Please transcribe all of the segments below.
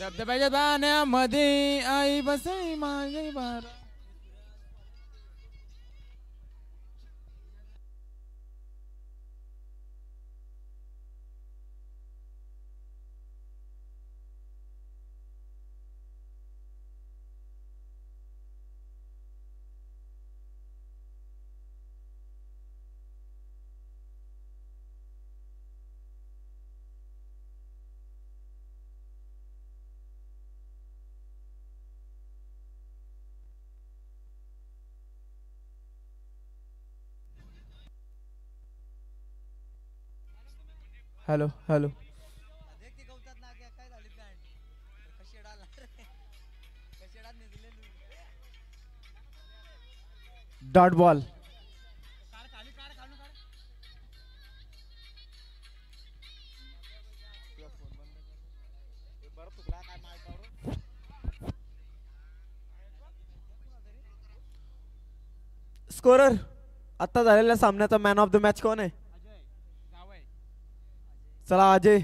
धबधब्याच्या पाण्यामध्ये आई बसे माझे बार. Hello hello. Dot ball. Scorer आता झालेल्या सामन्याचा मॅन ऑफ द मॅच कोण आहे? चला Ajay.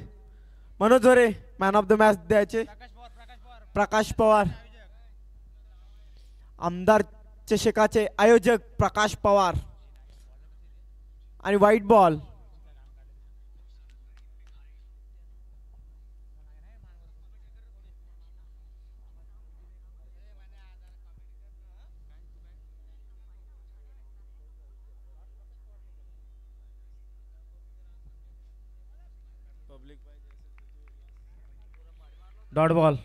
Manoj Zore man of the match द्यायचे. प्रकाश पवार. आमदार चषकाचे आयोजक प्रकाश पवार. आणि white ball dot ball.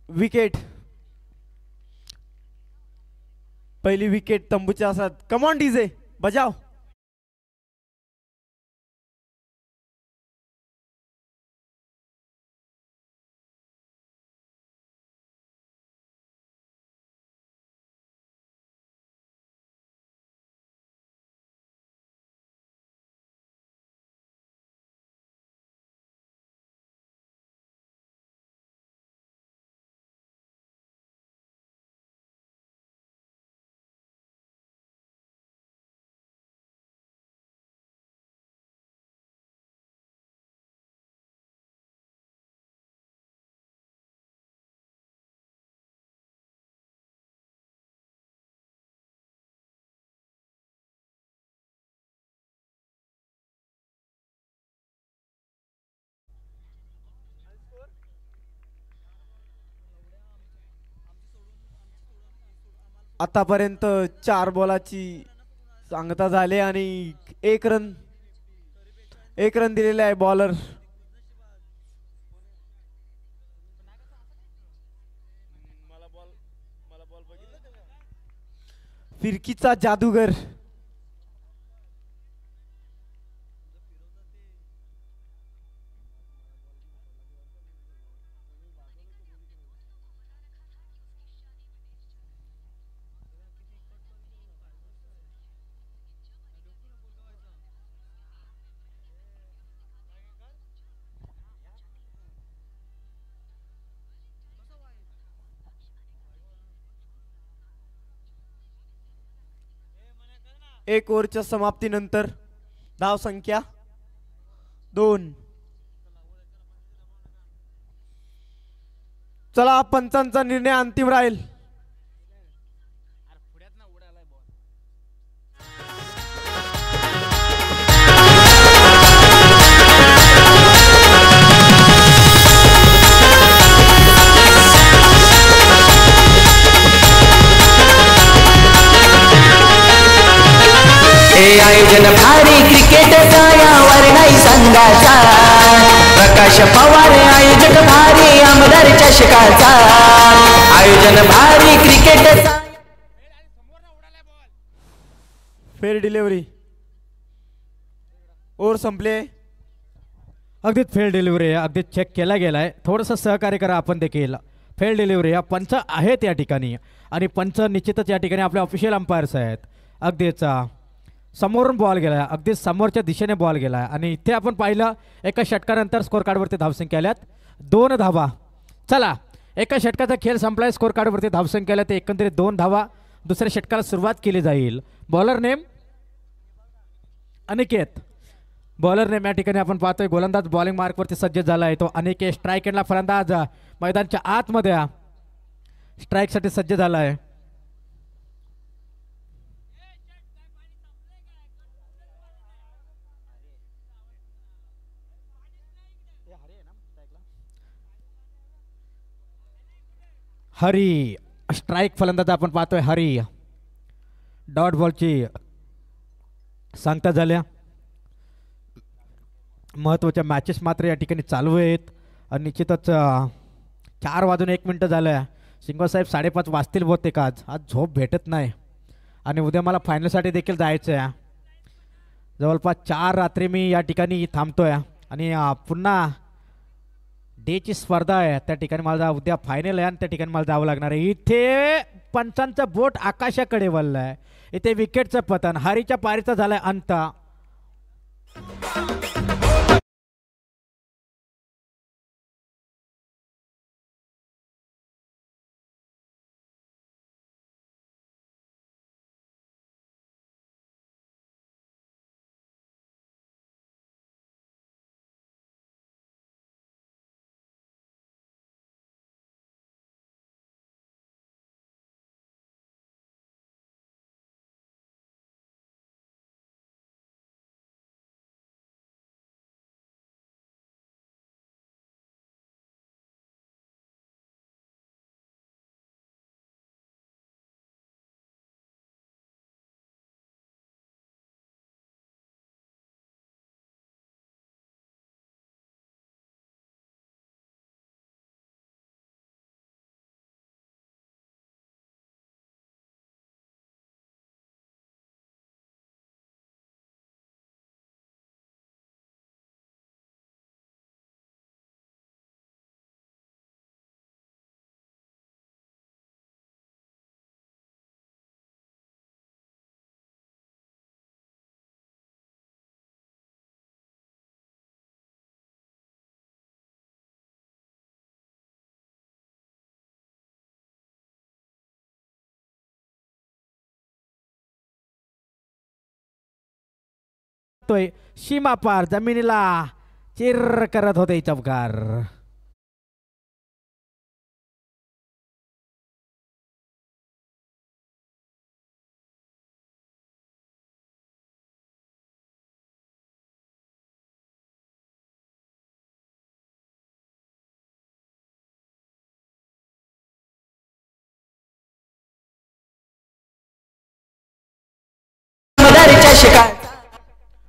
Wicket. पहिली विकेट तंबूच्या असतात. कमॉन डीजे बजाव. आतापर्यंत 4 बॉलाची सांगता झाले आणि एक रन दिलेले आहे बॉलर. फिरकीचा जादूगर. एक ओव्हरच्या समाप्तीनंतर धाव संख्या 2. चला पंचांचा निर्णय अंतिम राहील. आयोजन भारी क्रिकेटचा यावर नाही संघाचा. प्रकाश पवार आयोजक भारी आमदार चषकाचा. आयोजन भारी क्रिकेटचा. फेर डिलिव्हरी. ओव्हर संपले. अगदी फेल डिलिव्हरी आहे. अगदी चेक केला गेलाय. थोडंसं सहकार्य करा आपण देखील. Fail delivery. पंच आहेत या ठिकाणी आणि पंच निश्चितच या ठिकाणी आपले ऑफिशियल अंपायर्स आहेत. अगदीच समोरून बॉल गेला, अगदी समोरच्या दिशेने बॉल गेला आणि इथे आपण पाहिलं एका षटकानंतर स्कोर कार्डवरती धावसंख्या आल्यात 2 धावा. चला, एका षटकाचा खेळ संपलाय, स्कोर कार्डवरती धावसंख्या आल्या ते एकंदरीत 2 धावा. दुसऱ्या षटकाला सुरुवात केली जाईल. Bowler name Aniket. Bowler name या ठिकाणी आपण पाहतोय गोलंदाज बॉलिंग मार्कवरती सज्ज झाला आहे तो अनिकेत. स्ट्राईक एंडला फलंदाज मैदानच्या आतमध्ये स्ट्राईकसाठी सज्ज झाला आहे. हरी स्ट्राईक फलंदाज आपण पाहतोय हरी. डॉट बॉलची सांगता झाल्या. महत्त्वाच्या मॅचेस मात्र या ठिकाणी चालू आहेत आणि निश्चितच 4:01 झालं. सिंगोसाहेब 5:30 वाजतील बहुतेक. आज झोप भेटत नाही आणि उद्या मला फायनलसाठी देखील जायचं आहे. जवळपास 4 रात्री मी या ठिकाणी थांबतोय आणि पुन्हा डेची स्पर्धा आहे. त्या ठिकाणी मला उद्या फायनल आहे आणि त्या ठिकाणी मला जावं लागणार आहे. इथे पंचांचं बोट आकाशाकडे वळलं आहे. इथे विकेटचं पतन. हरीच्या पारीचा झालाय अंत. सीमा पार जमिनीला चिर करत होते चौकार.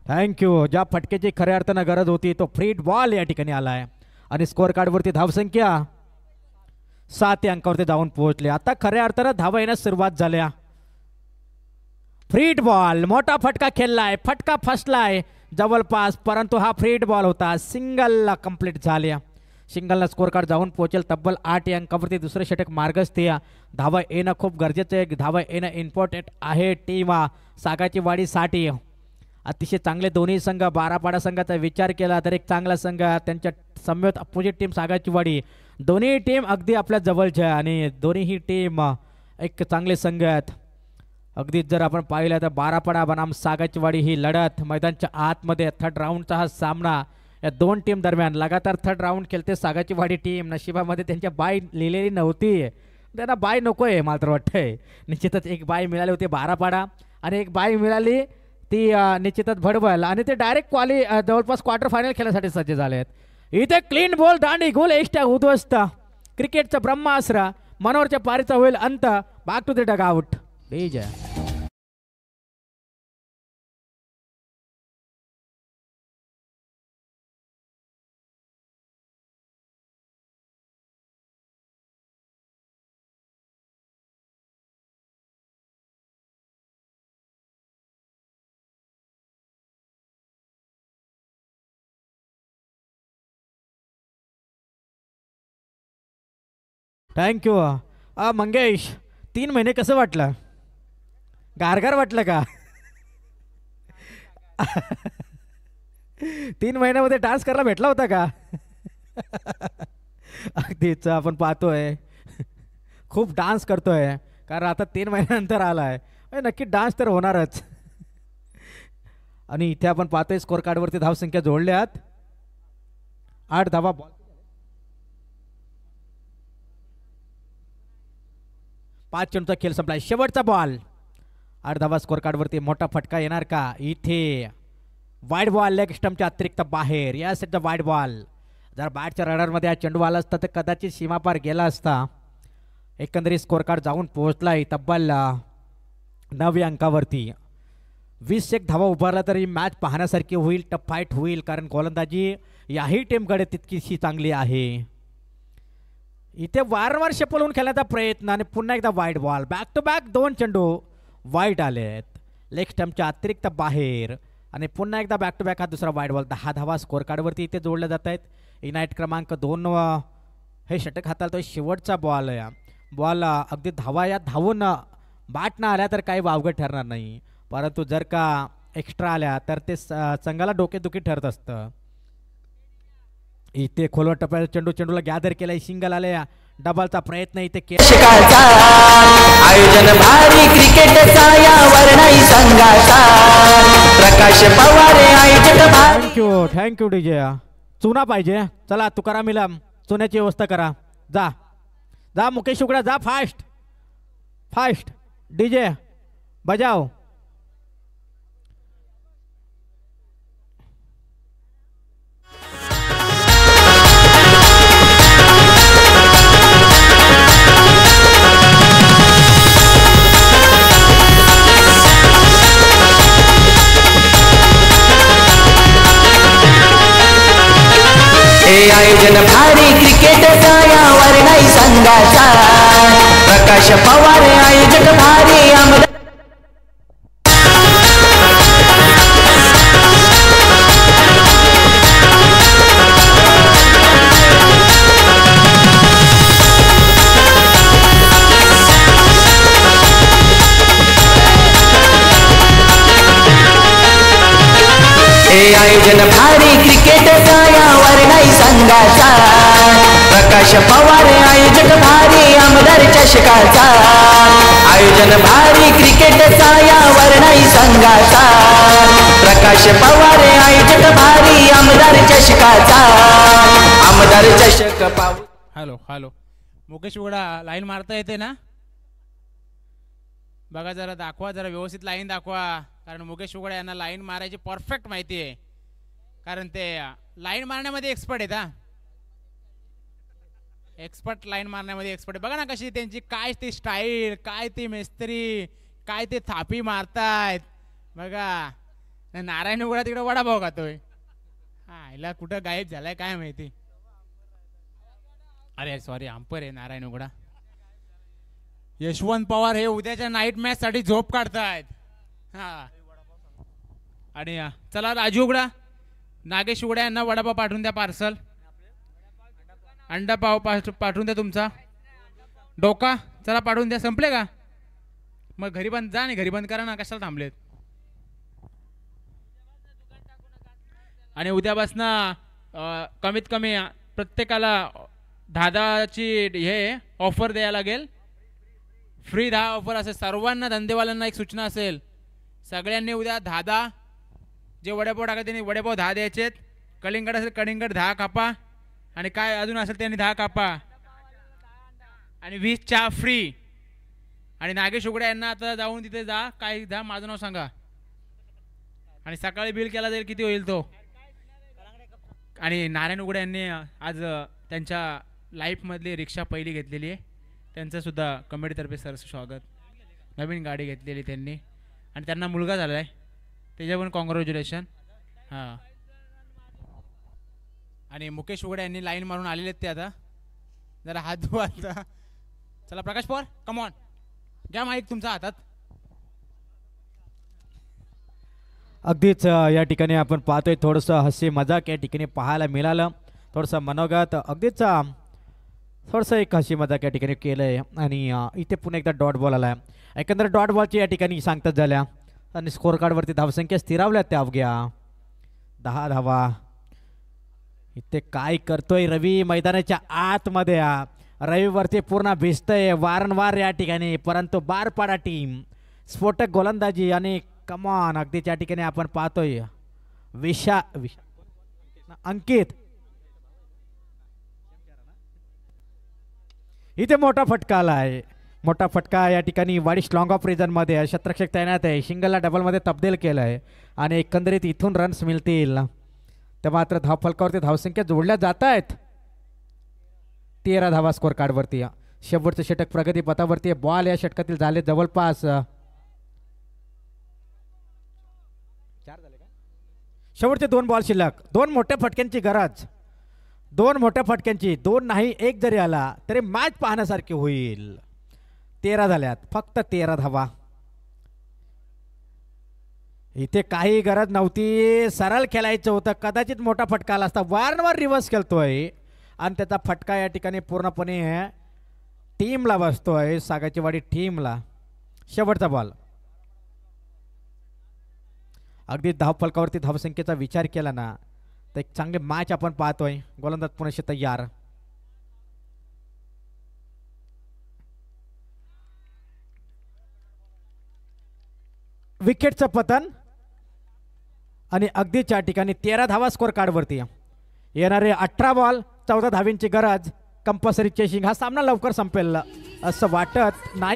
थँक्यू. ज्या फटकेची खऱ्या अर्थानं गरज होती तो फ्रीट बॉल या ठिकाणी आलाय आणि स्कोअर कार्डवरती धावसंख्या 7 अंकावरती जाऊन पोहोचले. आता खऱ्या अर्थानं धावा येण्यास सुरुवात झाल्या. फ्रीट बॉल मोठा फटका खेळलाय. फटका फसलाय जवळपास, परंतु हा फ्रीट बॉल होता. सिंगलला कंप्लीट झाल्या. सिंगलला स्कोअर कार्ड जाऊन पोहोचेल तब्बल 8 अंकावरती. दुसरं षटक मार्गस्थ. धावा येणं खूप गरजेचं आहे. धावा येणं इम्पॉर्टंट आहे टीम सागाची वाडीसाठी. अतिशय चांगले दोन्ही संघ. बारापाडा संघाचा विचार केला तर एक चांगला संघ, त्यांच्या समवेत अपोजिट टीम सागाची वाडी. दोन्ही टीम अगदी आपल्या जवळच्या आणि दोन्ही टीम एक चांगले संघ आहेत. अगदीच जर आपण पाहिलं तर बारापाडा बनाम सागाची वाडी ही लढत मैदानच्या आतमध्ये थर्ड राऊंडचा हा सामना या दोन टीम दरम्यान. लगातार थर्ड राऊंड खेळते सागाची वाडी टीम. नशिबामध्ये त्यांच्या बाय लिहिलेली नव्हती, त्यांना बाय नको आहे मात्र वाटतंय. निश्चितच एक बाय मिळाली होती बारापाडा आणि एक बाय मिळाली ती निश्चितच भडवल आणि ते डायरेक्ट जवळपास क्वार्टर फायनल खेळण्यासाठी सज्ज झाले आहेत. इथे क्लीन बॉल दांडी गोल एक्स्ट्रा उद्ध्वस्त. क्रिकेटचा ब्रह्मास्त्र. मनोहरच्या पारीचा होईल अंत. Back to the dugout. Thank you. Mangesh, 3 महिने कसं वाटलं? गारगार वाटलं का? 3 महिन्यामध्ये डान्स करायला भेटला होता का? अगदीच आपण पाहतोय खूप डान्स करतोय, कारण आता 3 महिन्यानंतर आलाय, नक्की डान्स तर होणारच. आणि इथे आपण पाहतोय स्कोर कार्डवरती धावसंख्या जोडल्यात 8 धावा. बॉल 5 चेंडूचा खेळ संपलाय. शेवटचा बॉल. 8 धावा स्कोर कार्डवरती. मोठा फटका येणार का? इथे वाईड बॉल लेग स्टंपच्या अतिरिक्त बाहेर. या सेटचा वाईड बॉल. जर बॅटच्या रडारमध्ये हा चेंडू आला असता तर कदाचित सीमापार गेला असता. एकंदरीत स्कोर कार्ड जाऊन पोहोचलाय तब्बल 9 अंकावरती. 20 धावा उभारला तरी मॅच पाहण्यासारखी होईल, टफ फाईट होईल, कारण गोलंदाजी याही टीमकडे तितकीशी चांगली आहे. इथे वारंवार शेपलवून खेळण्याचा प्रयत्न आणि पुन्हा एकदा wide ball. Back to back 2 चेंडू वाईट आलेत लेग स्टंपच्या अतिरिक्त बाहेर. आणि पुन्हा एकदा बॅक टू बॅक हा दुसरा वाईड बॉल. 10 धावा स्कोर कार्डवरती इथे जोडल्या जात आहेत. इनाईट क्रमांक 2 हे षटक हाताळतोय. शेवटचा बॉल आहे. बॉल अगदी धावा या धावून बाट न आल्या तर काही वावगं ठरणार नाही, परंतु जर का एक्स्ट्रा आल्या तर ते संघाला डोकेदुखी ठरत असतं. इथे खोलवर टप्प्यात चेंडूला गॅदर केलाय. सिंगल आले. डबलचा प्रयत्न इथे चषकाचा आयोजन भारी क्रिकेटचा यावर नाही संघाचा. प्रकाश पवार आयोजक भारी. Thank you DJ. चुना पाहिजे. चला तुकाराम इलम चुन्याची व्यवस्था करा. जा जा मुकेश उघडा जा. फास्ट फास्ट डीजे बजाव. हे आयोजन भारी क्रिकेटचा यावर नाही संघाचा. प्रकाश पवार आयोजक भारी आमदार. हे आयोजन भारी क्रिकेटचा यावर नाही संघाचा. प्रकाश पवार आयोजक भारी आमदार चषकाचा. आयोजन भारी क्रिकेटचा यावर नाही संघाचा. प्रकाश पवार आयोजक भारी आमदार चषकाचा. आमदार चषक पाव. हॅलो हॅलो मुकेश उघडा लाईन मारता येते ना? बघा जरा दाखवा, जरा व्यवस्थित लाईन दाखवा, कारण मुकेश उघडा यांना लाईन मारायची परफेक्ट माहिती आहे, कारण ते लाईन मारण्यामध्ये एक्सपर्ट आहेत. हा एक्सपर्ट लाईन मारण्यामध्ये एक्सपर्ट आहे. बघा ना कशी त्यांची काय ती स्टाईल, काय ती मिस्त्री, काय ते थापी मारतायत. बघा नारायण उघडा तिकडे वडापाव खातोय. हा हिला कुठं गायब झालाय काय माहिती. अरे सॉरी अंपर आहे नारायण उघडा. यशवंत पवार हे उद्याच्या नाईट मॅच साठी झोप काढतायत. हा आणि चला राजू उघडा नागेश उघडा यांना वडापाव पाठवून द्या. पार्सल अंडा पाव पाठवून द्या. तुमचा डोका चला पाठवून द्या. संपले का? मग घरी बंद जा आणि घरी बंद करा ना, कशाला थांबलेत. आणि उद्यापासनं कमीत कमी प्रत्येकाला 10ची हे ऑफर द्यायला लागेल. फ्री 10 ऑफर असेल सर्वांना. धंदेवाल्यांना एक सूचना असेल, सगळ्यांनी उद्या 10 जे वडेपाव टाका त्यांनी वडेपाव 10 द्यायचेत. कलिंगड असेल कलिंगड 10 कापा, आणि काय अजून असेल त्यांनी 10 कापा, आणि 20 चहा फ्री. आणि नागेश उघडे यांना आता जाऊन तिथे जा, काय जा माझं नाव सांगा, आणि सकाळी बिल केला जाईल किती होईल तो. आणि नारायण उघडे यांनी आज त्यांच्या लाईफमधली रिक्षा पहिली घेतलेली आहे. त्यांचं सुद्धा कमिटीतर्फे सरस स्वागत. नवीन गाडी घेतलेली त्यांनी, आणि त्यांना मुलगा झाला आहे, त्याच्या पण कॉंग्रॅच्युलेशन. हां आणि मुकेश उघडे यांनी लाईन मारून आलेले आहेत ते आता. जरा हात धुवा आता. चला प्रकाश पवार कम ऑन, घ्या माईक तुमच्या हातात. अगदीच या ठिकाणी आपण पाहतोय थोडंसं हसी मजाक या ठिकाणी पाहायला मिळालं. थोडंसं मनोगत अगदीच थोडंसं एक हसी मजाक या ठिकाणी केलं आहे. आणि इथे पुन्हा एकदा डॉट बॉल आला आहे. एकंदर डॉट बॉलची या ठिकाणी सांगतात झाल्या. आणि स्कोर कार्डवरती धावसंख्या स्थिरावल्या त्या अवघ्या 10 धावा. इथे काय करतोय रवी मैदानाच्या आतमध्ये. रवीवरती पूर्ण भिजतय वारंवार या ठिकाणी, परंतु बारपाडा टीम स्फोटक गोलंदाजी आणि कमान अगदीच या ठिकाणी आपण पाहतोय अंकित. इथे मोठा फटका आला आहे, मोठा फटका या ठिकाणी वाडिश लॉंग ऑफ रिजन मध्ये शतरक्षक तैनात आहे. सिंगलला डबल मध्ये तब्दील केलं आहे आणि एकंदरीत इथून रन्स मिळतील. तर मात्र धावफलकावरती धावसंख्या जोडल्या जात आहेत. 13 धावा स्कोर कार्डवरती. शेवटचं षटक प्रगती पथावरती. बॉल या षटकातील झाले जवळपास शेवटचे 2 बॉल शिल्लक. 2 मोठ्या फटक्यांची गरज, 2 मोठ्या फटक्यांची, 2 नाही 1 जरी आला तरी मॅच पाहण्यासारखी होईल. 13 झाल्यात, फक्त 13 धावा. इथे काही गरज नव्हती, सरळ खेळायचं होतं. कदाचित मोठा फटका आला असता. वारंवार रिव्हर्स खेळतोय आणि त्याचा फटका या ठिकाणी पूर्णपणे टीमला बसतोय, सागाचीवाडी टीमला. शेवटचा बॉल. अगदी धावफलकावरती धावसंख्येचा विचार केला ना तर एक चांगले मॅच आपण पाहतोय. गोलंदाज पुनश्च तयार. विकेटचं पतन आणि अगदीच या ठिकाणी 13 धावा स्कोर कार्डवरती. येणारे 18 बॉल 14 धावींची गरज. Compulsory chasing. हा सामना लवकर संपेल असं वाटत नाही.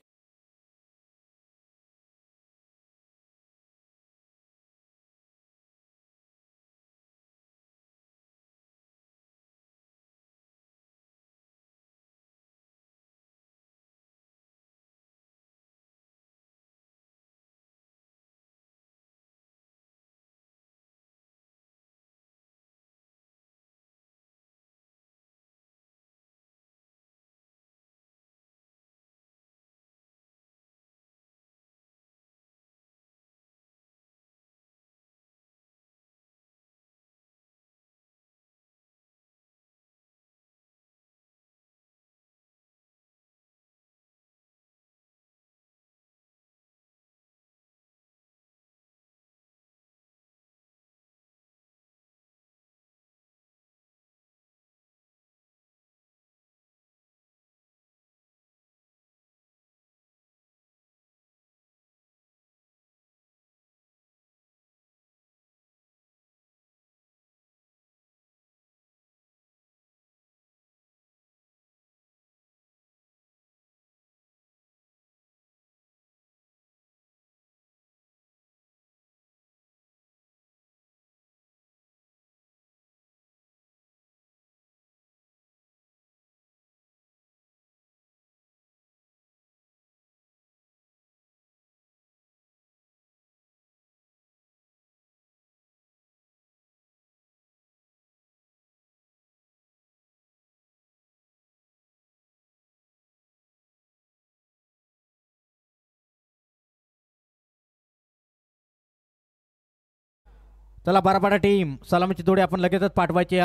चला बारापाडा टीम सलामीची जोडी आपण लगेचच पाठवायची.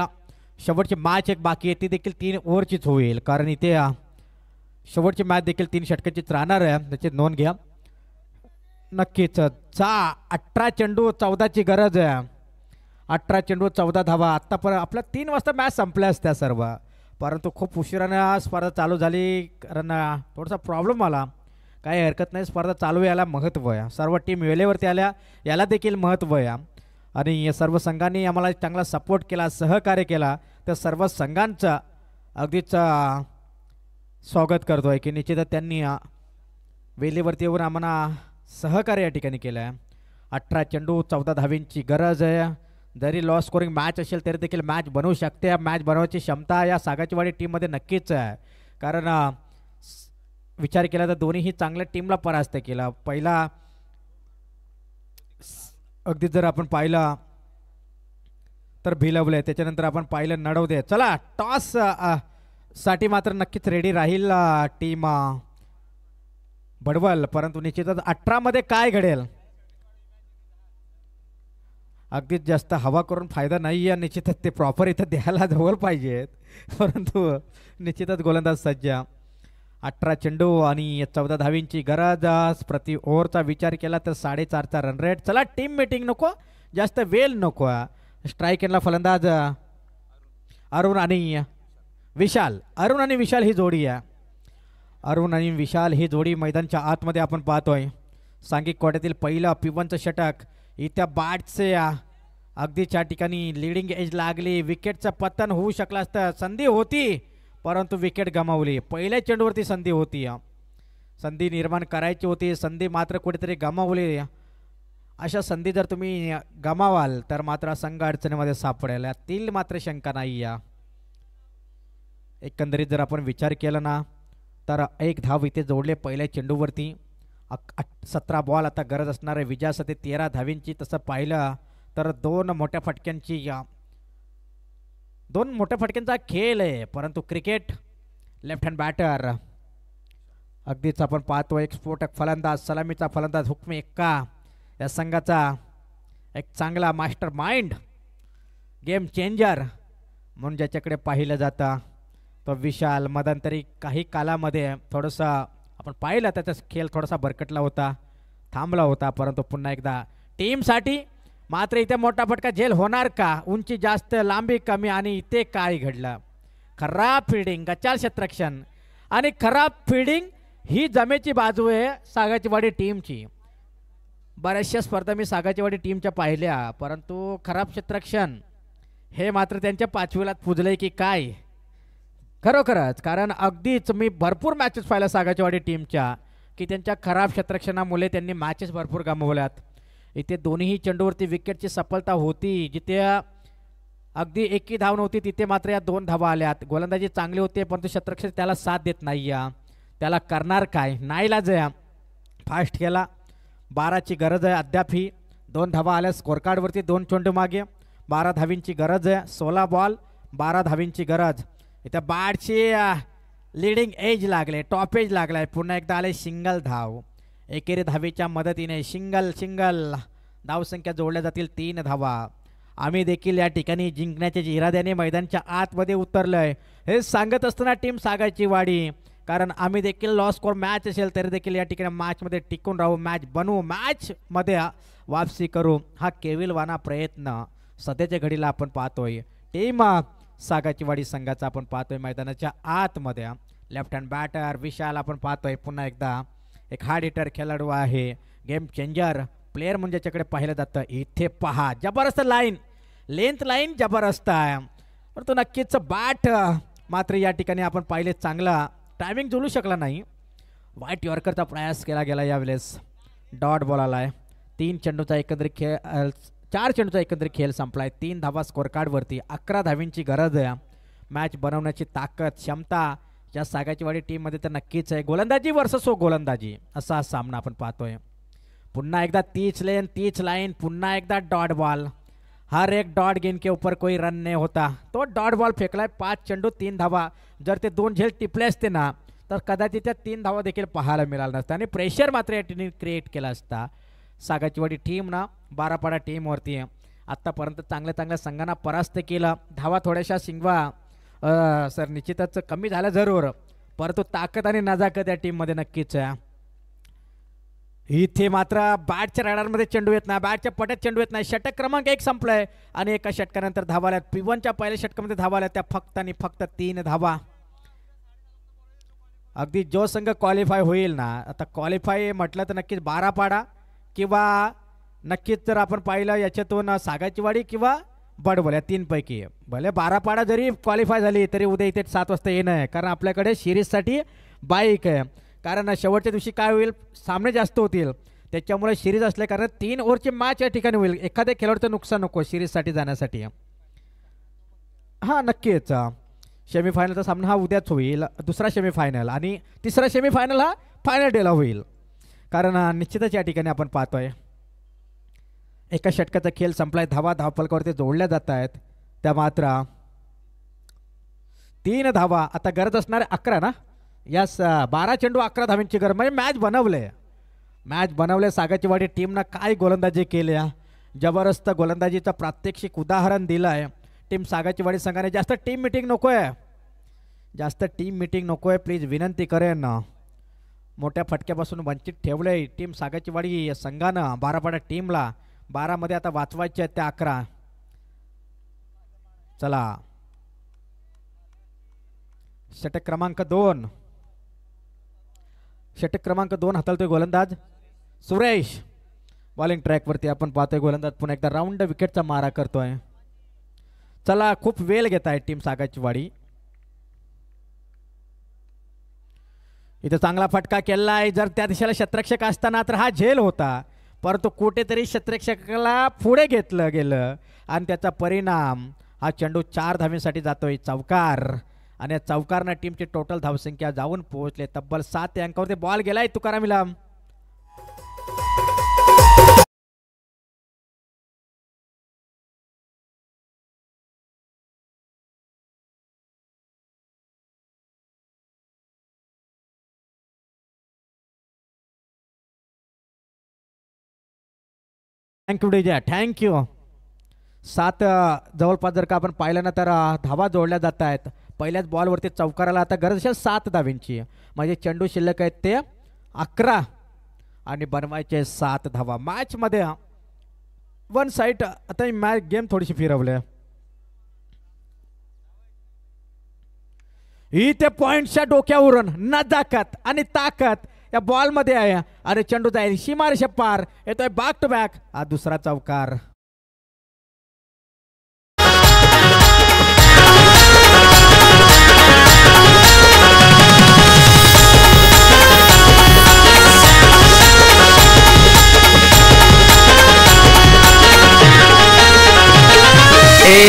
शेवटची मॅच एक बाकी आहे ती देखील 3 ओव्हरचीच होईल, कारण इथे शेवटची मॅच देखील 3 षटकाचीच राहणार आहे, त्याची नोंद घ्या नक्कीच. 18 चेंडू 14ची गरज आहे. 18 चेंडू 14 धावा. आत्तापर्यंत आपल्या 3 वाजता मॅच संपल्या असत्या सर्व, परंतु खूप उशिरानं स्पर्धा चालू झाली कारण थोडासा प्रॉब्लेम आला. काही हरकत नाही, स्पर्धा चालू याला महत्त्व आहे. सर्व टीम वेळेवरती आल्या याला देखील महत्त्व आहे आणि सर्व संघांनी आम्हाला चांगला सपोर्ट केला, सहकार्य केला, तर सर्व संघांचं अगदीच स्वागत करतो आहे की निश्चितच त्यांनी वेळेवरती येऊन आम्हाला सहकार्य या ठिकाणी केलं आहे. 18 चेंडू 14 धावींची गरज आहे. जरी लॉ स्कोरिंग मॅच असेल तरी देखील मॅच बनवू शकते. मॅच बनवायची क्षमता या सागाचीवाडी टीममध्ये नक्कीच आहे, कारण विचार केला तर दोन्हीही चांगल्या टीमला परास्त केला. पहिला अगदी जर आपण पाहिलं तर भिलवले, त्याच्यानंतर आपण पाहिलं नडवदे. चला टॉस साठी मात्र नक्कीच रेडी राहील टीम बडवल, परंतु निश्चितच 18 मध्ये काय घडेल अगदीच जास्त हवा करून फायदा नाही आहे. निश्चितच ते प्रॉपर इथं द्यायला जवळ पाहिजेत, परंतु निश्चितच गोलंदाज सज्ज 18 चेंडू आणि 14 धावींची गरज. प्रति ओव्हरचा विचार केला तर 4.5चा रन रेट. चला टीम मीटिंग नको, जास्त वेळ नको. स्ट्राईक एंडला फलंदाज अरुण आणि विशाल. अरुण आणि विशाल ही जोडी आहे. अरुण आणि विशाल ही जोडी मैदानच्या आतमध्ये आपण पाहतोय. सांघिक कोट्यातील पहिलं पिवनचं षटक. इथं बॅटचे अगदीच्या ठिकाणी लिडिंग एज लागली. विकेटचं पतन होऊ शकलं असतं. संधी होती परंतु विकेट गमावली. पहिल्या चेंडूवरती संधी होती, संधी निर्माण करायची होती, संधी मात्र कुठेतरी गमावली. अशा संधी जर तुम्ही गमावाल तर मात्र संघ अडचणीमध्ये सापडेल, यातील मात्र शंका नाही. या एकंदरीत जर आपण विचार केला ना तर 1 धाव इथे जोडले पहिल्या चेंडूवरती. 17 बॉल आता गरज असणारे विजयासाठी 13 धावींची. तसं पाहिलं तर 2 मोठ्या फटक्यांचा खेळ आहे, परंतु क्रिकेट लेफ्ट हँड बॅटर. अगदीच आपण पाहतो एक स्फोटक फलंदाज, सलामीचा फलंदाज हुकमी एक्का, या संघाचा एक चांगला मास्टर माइंड, गेम चेंजर म्हणून ज्याच्याकडे पाहिलं जातं तो विशाल. मध्यंतरी काही कालामध्ये थोडंसं आपण पाहिलं त्याचा खेळ थोडासा भरकटला होता, थांबला होता, परंतु पुन्हा एकदा टीमसाठी मात्र इथे मोठा फटका झेल होणार का? उंची जास्त, लांबी कमी, आणि इथे काय घडलं? खराब फिल्डिंग, गचाल क्षेत्ररक्षण, आणि खराब फिल्डिंग ही जमेची बाजू आहे सागाचीवाडी टीमची. बऱ्याचशा स्पर्धा मी सागाचीवाडी टीमच्या पाहिल्या, परंतु खराब क्षेत्ररक्षण हे मात्र त्यांच्या 5वीला पुजले की काय खरोखरच. कारण अगदीच मी भरपूर मॅचेस पाहिल्या सागाचीवाडी टीमच्या की त्यांच्या खराब क्षेत्ररक्षणामुळे त्यांनी मॅचेस भरपूर गमावल्यात. इथे दोन्ही चेंडूवरती विकेटची सफलता होती. जिथे अगदी 1 धाव नव्हती तिथे मात्र या 2 धावा आल्यात. गोलंदाजी चांगली होते परंतु क्षेत्ररक्षण त्याला साथ देत नाही. त्याला करणार काय? नाईलाज आहे. फास्ट केला, 12ची गरज आहे अद्याप ही. 2 धावा आल्या स्कोर कार्डवरती, 2 चेंडू मागे, 12 धावींची गरज आहे. 16 बॉल 12 धावींची गरज. इथं बॅटची लिडिंग एज लागले, टॉप एज लागलाय. पुन्हा एकदा आले सिंगल धाव. एकेरी धावेच्या मदतीने सिंगल धावसंख्या जोडल्या जातील 3 धावा. आम्ही देखील या ठिकाणी जिंकण्याच्या इराद्याने मैदानच्या आतमध्ये उतरलोय हे सांगत असताना टीम सागाचीवाडी, कारण आम्ही देखील लॉस स्कोर मॅच असेल तरी देखील या ठिकाणी मॅचमध्ये टिकून राहू, मॅच बनवू, मॅचमध्ये वापसी करू, हा केविलवाना प्रयत्न सध्याच्या घडीला आपण पाहतोय. टीम सागाचीवाडी संघाचा आपण पाहतोय मैदानाच्या आतमध्ये. लेफ्ट हँड बॅटर विशाल आपण पाहतोय. पुन्हा एकदा एक हार्ड हिटर खेळाडू आहे, गेम चेंजर प्लेयर म्हणजे ज्याच्याकडे पाहिलं जातं. इथे पहा जबरदस्त लेंथ लाईन जबरदस्त आहे, परंतु नक्कीच बॅट मात्र या ठिकाणी आपण पाहिले चांगला टायमिंग जुळू शकला नाही. वाईट यॉर्करचा प्रयास केला गेला यावेळेस. डॉट बॉल आलाय. 3 चेंडूचा एकंदरीत खेळ 4 चेंडूचा एकंदरीत खेळ संपलाय. 3 धावा स्कोर कार्डवरती. 11 धावींची गरज आहे. मॅच बनवण्याची ताकद क्षमता या सागाचीवाडी टीममध्ये तर नक्कीच आहे. गोलंदाजी वर्सेस गोलंदाजी असा हा सामना आपण पाहतोय. पुन्हा एकदा तीच लाइन, पुन्हा एकदा डॉट बॉल. हर एक डॉट गेंद के ऊपर कोई रन नहीं होता, तो डॉट बॉल फेकलाय. 5 चेंडू 3 धावा. जर ते 2 झेल टिपले असते ना तर कदाचित त्या 3 धावा देखील पाहायला मिळाला नसता आणि प्रेशर मात्र या टीमने क्रिएट केला असता. सागाचीवाडी टीम ना 12 पाडा टीमवरती आत्तापर्यंत चांगल्या संघांना परास्त केलं. धावा थोड्याशा सर निश्चितच कमी झाल्या जरूर, परंतु ताकद आणि नजाकत या टीममध्ये नक्कीच आहे. इथे मात्र बॅटच्या रडारमध्ये चेंडू येत नाही, बॅटच्या पट्यात चेंडू येत नाही. षटक क्रमांक 1 संपलाय आणि एका षटकानंतर धावा आल्यात. पिवनच्या पहिल्या षटकामध्ये धावा आल्या त्या फक्त आणि फक्त 3 धावा. अगदी जो संघ क्वालिफाय होईल ना, आता क्वालिफाय म्हटलं तर नक्कीच 12 पाडा किंवा नक्कीच जर आपण पाहिलं याच्यातून सागाचीवाडी किंवा बडबोल या 3 पैकी. भले 12 पाडा जरी क्वालिफाय झाली तरी उद्या इथे 7 वाजता येणं आहे, कारण आपल्याकडे सिरीजसाठी बाईक आहे. कारण शेवटच्या दिवशी काय होईल, सामने जास्त होतील, त्याच्यामुळे सिरीज असल्या कारण 3 ओव्हरची मॅच या ठिकाणी होईल. एखाद्या खेळाडूचं नुकसान नको सिरीजसाठी जाण्यासाठी. हां नक्कीच सेमीफायनलचा सामना हा उद्याच होईल, दुसरा सेमीफायनल, आणि तिसरा सेमीफायनल हा फायनल डेला होईल. कारण निश्चितच या ठिकाणी आपण पाहतोय एका षटकाचा खेळ संपलाय. धावा धावफलकावरती जोडल्या जात आहेत त्या मात्र 3 धावा. आता गरज असणारे 11 ना, यास 12 चेंडू 11 धावींची गरज. म्हणजे मॅच बनवले सागाचीवाडी टीमनं. काय गोलंदाजी केल्या, जबरदस्त गोलंदाजीचं प्रात्यक्षिक उदाहरण दिलं आहे टीम सागाचीवाडी संघाने. जास्त टीम मिटिंग नको आहे, जास्त टीम मीटिंग नको आहे प्लीज विनंती करेन. मोठ्या फटक्यापासून वंचित ठेवले टीम सागाची वाडी संघानं. 12 टीमला 12 मध्ये आता वाचवायचे आहेत त्या 11. चला षटक क्रमांक 2. षटक क्रमांक 2 हाताळतोय गोलंदाज सुरेश. बॉलिंग ट्रॅकवरती आपण पाहतोय गोलंदाज पुन्हा एकदा राऊंड विकेटचा मारा करतोय. चला खूप वेळ घेत आहे टीम सागाची वाडी. इथं चांगला फटका केला आहे. जर त्या दिशेला शतरक्षक असताना तर हा झेल होता, परंतु कुठेतरी शतरक्षकाला पुढे घेतलं गेलं आणि त्याचा परिणाम हा चेंडू 4 धावांसाठी जातोय. चौकार आणि चौकारनं टीमची टोटल धावसंख्या जाऊन पोहोचले तब्बल 7 अंकावरती. बॉल गेलाय Tukaram Ilam. Thank you DJ thank you. 7 जवळपास जर का आपण पाहिलं ना तर धावा जोडल्या जात आहेत. पहिल्याच बॉलवरती चौकाराला आता गरज असेल 7 धावांची, म्हणजे चेंडू शिल्लक आहेत ते 11 आणि बनवायचे 7 धावा. मॅचमध्ये वन साईड आता मॅच गेम थोडीशी फिरवले. इथे पॉइंटच्या डोक्यावरून नजाकत आणि ताकद या बॉलमध्ये आहे आणि चेंडू जाईल सीमारेषे पार. येतोय बॅक टू बॅक हा दुसरा चौकार.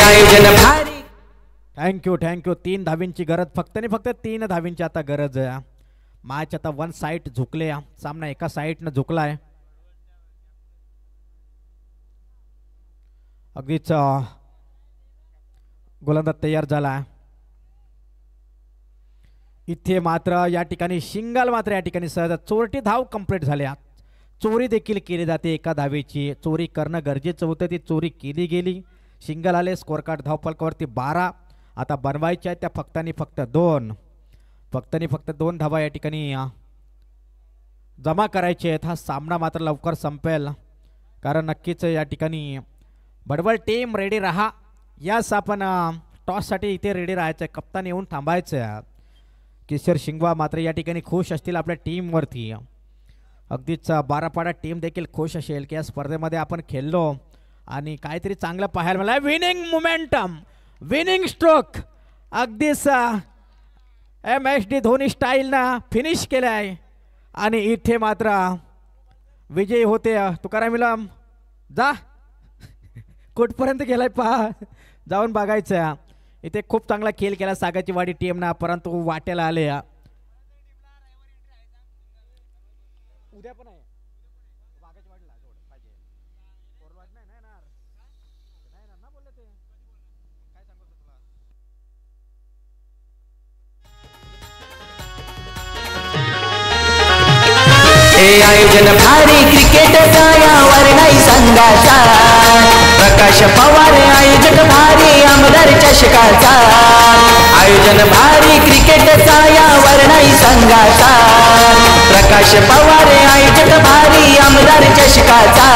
आयोजन भारी. Thank you thank you. 3 धावींची गरज फक्त आणि फक्त 3 धावींची आता गरज आहे. मॅच आता वन साईड झुकले. सामना एका साईडनं झुकलाय. अगदीच गोलंदाज तयार झाला. इथे मात्र या ठिकाणी शिंगल मात्र या ठिकाणी सहज चोरटी धाव कंप्लीट झाल्या. चोरी देखील केली जाते एका धावेची. चोरी करणं गरजेचं होतं, ती चोरी केली गेली. शिंगल आले. स्कोर कार्ड धावफलकावरती 12. आता बनवायच्या आहेत त्या फक्त आणि फक्त 2. फक्त आणि फक्त 2 धावा या ठिकाणी जमा करायचे आहेत. हा सामना मात्र लवकर संपेल, कारण नक्कीच या ठिकाणी बडबड टीम रेडी राहा. यास आपण टॉससाठी इथे रेडी राहायचं आहे. कप्तान येऊन थांबायचं आहे. किशोर शिंगवा मात्र या ठिकाणी खुश असतील आपल्या टीमवरती. अगदीच 12 टीम देखील खुश असेल की या स्पर्धेमध्ये आपण खेळलो आणि काहीतरी चांगलं पाहायला मिळालं. विनिंग मोमेंटम, विनिंग स्ट्रोक अगदीच MS धोनी स्टाईलनं फिनिश केलं आहे आणि इथे मात्र विजयी होते तुकाराम इलाम. जा कुठपर्यंत गेलाय पहा, जाऊन बघायचं. इथे खूप चांगला खेळ केला सागाची वाडी टीमना, परंतु वाट्याला आले. उद्या पण आहे सागाची वाडीला जोड पाहिजे. कोरवाड नाही ना येणार, नाही येणार ना बोलले ते. काय सांगतो तुला. हे आयोजन भारी क्रिकेटचा यावर नाही संघाचा. प्रकाश पवार आयोजक भारी आमदार चषकाचा. आयोजन भारी क्रिकेटचा यावर नाही संघाचा. प्रकाश पवार आयोजक भारी आमदार चषकाचा.